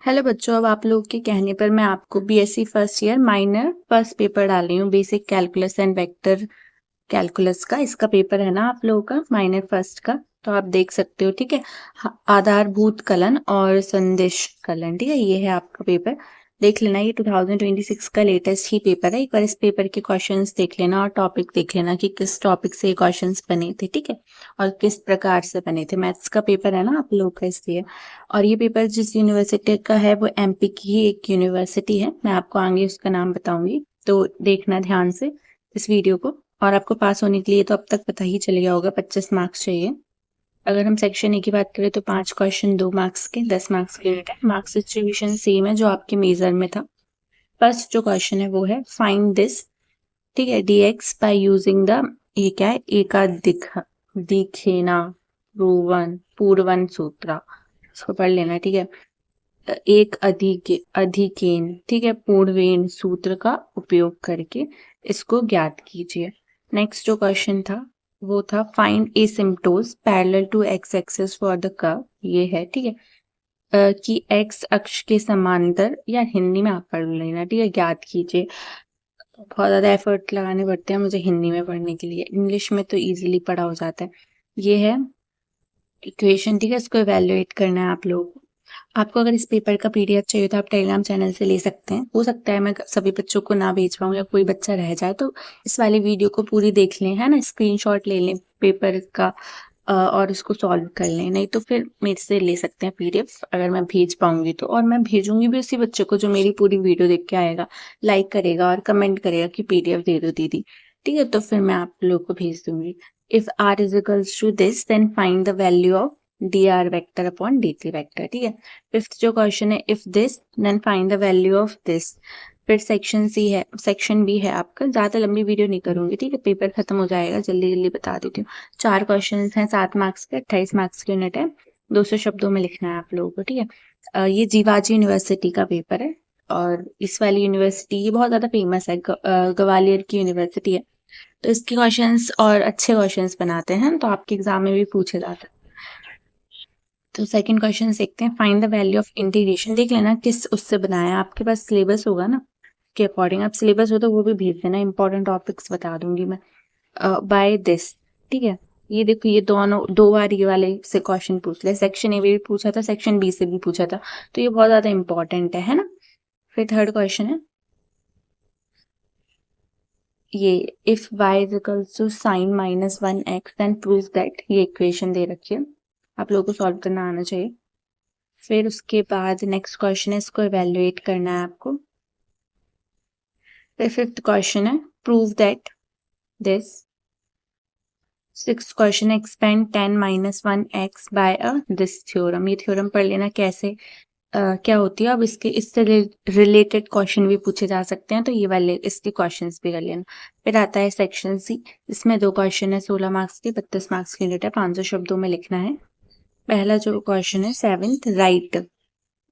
Hello बच्चों, अब आप लोग के कहने पर मैं आपको BSc first year minor first paper डाल रही हूँ। Basic calculus and vector calculus का इसका पेपर है ना आप लोगों का माइनर फर्स्ट का। तो आप देख सकते हो, ठीक है। आधारभूत कलन और संदेश कलन, ठीक है, ये है आपका पेपर। देख लेना, ये 2026 का लेटेस्ट ही पेपर है। एक बार इस पेपर के क्वेश्चंस देख लेना और टॉपिक देख लेना कि किस टॉपिक से क्वेश्चंस बने थे, ठीक है, और किस प्रकार से बने थे। मैथ्स का पेपर है ना आप लोग का, इसलिए। और ये पेपर जिस यूनिवर्सिटी का है वो एमपी की ही एक यूनिवर्सिटी है। मैं आपको आगे उसका नाम बताऊंगी, तो देखना ध्यान से इस वीडियो को। और आपको पास होने के लिए तो अब तक पता ही चल गया होगा, 25 मार्क्स चाहिए। अगर हम सेक्शन ए की बात करें तो 5 क्वेश्चन 2 मार्क्स के, 10 मार्क्स के यूनिट है। मार्क्स डिस्ट्रीब्यूशन सेम है जो आपके मेजर में था। फर्स्ट जो क्वेश्चन है वो है फाइंड दिस, ठीक है, dx बाय यूजिंग द, ये क्या है, एकाधिक दिखेना पूर्वन सूत्र। इसको पढ़ लेना, ठीक है। एक अधिकेन, ठीक है, पूर्वेन सूत्र का उपयोग करके इसको ज्ञात कीजिए। नेक्स्ट जो क्वेश्चन था वो था find asymptotes parallel to X axis for the curve. ये है, ठीक है, कि एक्स अक्ष के समांतर, या हिंदी में आप पढ़ लेना, ठीक है, ज्ञात कीजिए। बहुत ज्यादा एफर्ट लगाने पड़ते हैं मुझे हिंदी में पढ़ने के लिए, इंग्लिश में तो इजीली पढ़ा हो जाता है। ये है इक्वेशन, ठीक है, इसको इवेल्युएट करना है आप लोगों को। आपको अगर इस पेपर का पीडीएफ चाहिए तो आप टेलीग्राम चैनल से ले सकते हैं। हो सकता है मैं सभी बच्चों को ना भेज पाऊँ या कोई बच्चा रह जाए, तो इस वाली वीडियो को पूरी देख लें, है ना, स्क्रीनशॉट ले लें पेपर का और इसको सॉल्व कर लें। नहीं तो फिर मेरे से ले सकते हैं पीडीएफ, अगर मैं भेज पाऊंगी तो। और मैं भेजूंगी भी उसी बच्चे को जो मेरी पूरी वीडियो देख के आएगा, लाइक करेगा और कमेंट करेगा कि पीडीएफ दे दो दीदी, ठीक है, तो फिर मैं आप लोग को भेज दूंगी। If r is equals to this then find the value of dr vector upon dt vector, ठीक है। फिफ्थ जो क्वेश्चन है if this then find the value of this. फिर सेक्शन सी है, सेक्शन बी है आपका। ज्यादा लंबी वीडियो नहीं करूंगी, ठीक है, पेपर खत्म हो जाएगा, जल्दी जल्दी बता देती हूँ। 4 क्वेश्चन हैं, 7 मार्क्स के, 28 मार्क्स की यूनिट है। 200 शब्दों में लिखना है आप लोगों को, ठीक है। ये जीवाजी यूनिवर्सिटी का पेपर है। और इस वाली यूनिवर्सिटी ये बहुत ज्यादा फेमस है, ग्वालियर की यूनिवर्सिटी है। तो इसके क्वेश्चंस और अच्छे क्वेश्चंस बनाते हैं, तो आपके एग्जाम में भी पूछे जाते हैं। तो सेकंड क्वेश्चन देखते हैं, find the value of integration. देख लेना किस उससे बनाया है, आपके पास सिलेबस होगा ना, के अकॉर्डिंग आप सिलेबस हो तो वो भी भेज देना, इंपॉर्टेंट टॉपिक्स बता दूंगी मैं। बाय दिस, ठीक है। ये देखो, ये दोनों 2 बार ये वाले से क्वेश्चन पूछ ले, सेक्शन ए में भी पूछा था, सेक्शन बी से भी पूछा था, तो ये बहुत ज्यादा इंपॉर्टेंट है ना। फिर थर्ड क्वेश्चन है ये, if y is equals to sine minus 1x then prove that. ये इक्वेशन दे रखी है, आप लोगों को सॉल्व करना आना चाहिए। फिर उसके बाद नेक्स्ट क्वेश्चन है, इसको इवेल्युएट करना है आपको। फिर फिफ्थ क्वेश्चन है prove that this. Sixth question है expand 10 minus 1x by a this theorem. ये थ्योरम पढ़ लेना कैसे क्या होती है। अब इससे रिलेटेड क्वेश्चन भी पूछे जा सकते हैं, तो ये वाले इसके क्वेश्चंस भी कर लेना। फिर आता है सेक्शन सी, इसमें 2 क्वेश्चन है, 16 मार्क्स के, 32 मार्क्स की यूनिट है, 500 शब्दों में लिखना है। पहला जो क्वेश्चन है seventh, write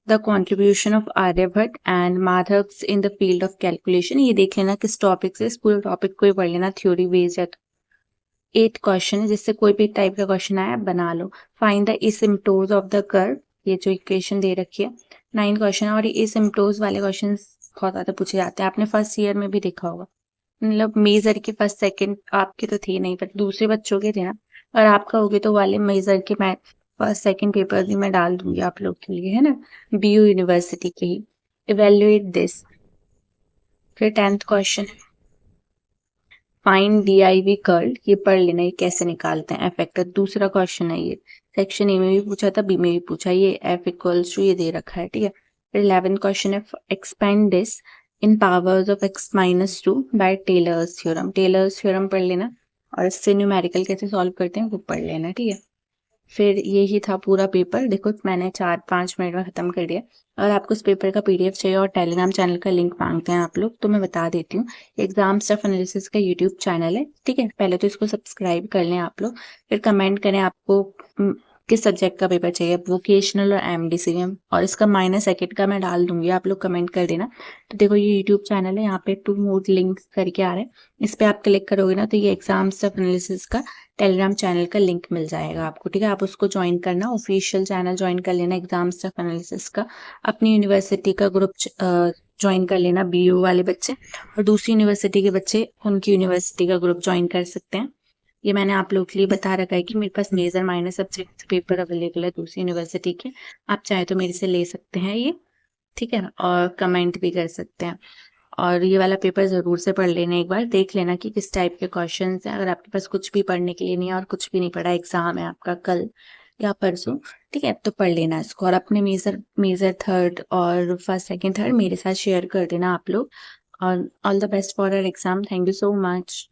the contribution of Aryabhata and Madhava's in the field of calculation. ये देख लेना किस टॉपिक से, इस पूरे टॉपिक को ही पढ़ लेना, थ्योरी बेस्ड है। 8 क्वेश्चन है, जिससे कोई भी टाइप का क्वेश्चन आया बना लो। Find the asymptotes of the curve, ये जो इक्वेशन दे रखी है। 9 क्वेश्चन है, और ये एसिम्प्टोज वाले क्वेश्चन बहुत ज्यादा पूछे जाते हैं, आपने फर्स्ट ईयर में भी देखा होगा। मतलब मेजर के फर्स्ट सेकंड आपके तो थे नहीं, पर दूसरे बच्चों के थे ना, और आपका होगे तो वाले मेजर के मैं फर्स्ट सेकंड पेपर भी मैं डाल दूंगी आप लोग के लिए, है ना, बीयू यूनिवर्सिटी के ही। Evaluate this. फिर 10th क्वेश्चन है फाइंड DIV कर्ल। ये पढ़ लेना, ये कैसे निकालते हैं, एफ वेक्टर। दूसरा क्वेश्चन है ये, सेक्शन ए में भी पूछा था, बी में भी पूछा, ये एफ इक्वल्स टू ये दे रखा है, ठीक है। फिर 11th क्वेश्चन है expand this in powers of x-2 by Taylor's theorem. Taylor's theorem पढ़ लेना, और इससे न्यूमेरिकल कैसे सॉल्व करते हैं वो पढ़ लेना, ठीक है। फिर यही था पूरा पेपर। देखो मैंने 4-5 मिनट में खत्म कर दिया। अगर आपको इस पेपर का पीडीएफ चाहिए और टेलीग्राम चैनल का लिंक मांगते हैं आप लोग, तो मैं बता देती हूँ। एग्जाम स्टफ एनालिसिस का यूट्यूब चैनल है, ठीक है, पहले तो इसको सब्सक्राइब कर लें आप लोग। फिर कमेंट करें आपको किस सब्जेक्ट का पेपर चाहिए, वोकेशनल और MDCM, और इसका माइनर सेकेंड का मैं डाल दूंगी, आप लोग कमेंट कर देना। तो देखो ये यूट्यूब चैनल है, यहाँ पे 2 मोर लिंक्स करके आ रहे हैं, इस पे आप क्लिक करोगे ना तो ये एग्जाम स्टफ एनालिसिस का टेलीग्राम चैनल का लिंक मिल जाएगा आपको, ठीक है। आप उसको ज्वाइन करना, ऑफिशियल चैनल ज्वाइन कर लेना एग्जाम स्टफ एनालिसिस का। अपनी यूनिवर्सिटी का ग्रुप ज्वाइन कर लेना, BU वाले बच्चे, और दूसरी यूनिवर्सिटी के बच्चे उनकी यूनिवर्सिटी का ग्रुप ज्वाइन कर सकते हैं। ये मैंने आप लोग के लिए बता रखा है कि मेरे पास major minor subject paper available है दूसरी यूनिवर्सिटी के। आप चाहे तो मेरे से ले सकते हैं ये, ठीक है, और कमेंट भी कर सकते हैं। और ये वाला पेपर ज़रूर से पढ़ लेना, एक बार देख लेना कि किस टाइप के क्वेश्चंस हैं। अगर आपके पास कुछ भी पढ़ने के लिए नहीं है और कुछ भी नहीं पढ़ा, एग्जाम है आपका कल या परसों, ठीक है, तो पढ़ लेना इसको। और अपने मेजर थर्ड और फर्स्ट सेकंड थर्ड मेरे साथ शेयर कर देना आप लोग। और all the best for our exam. Thank you so much.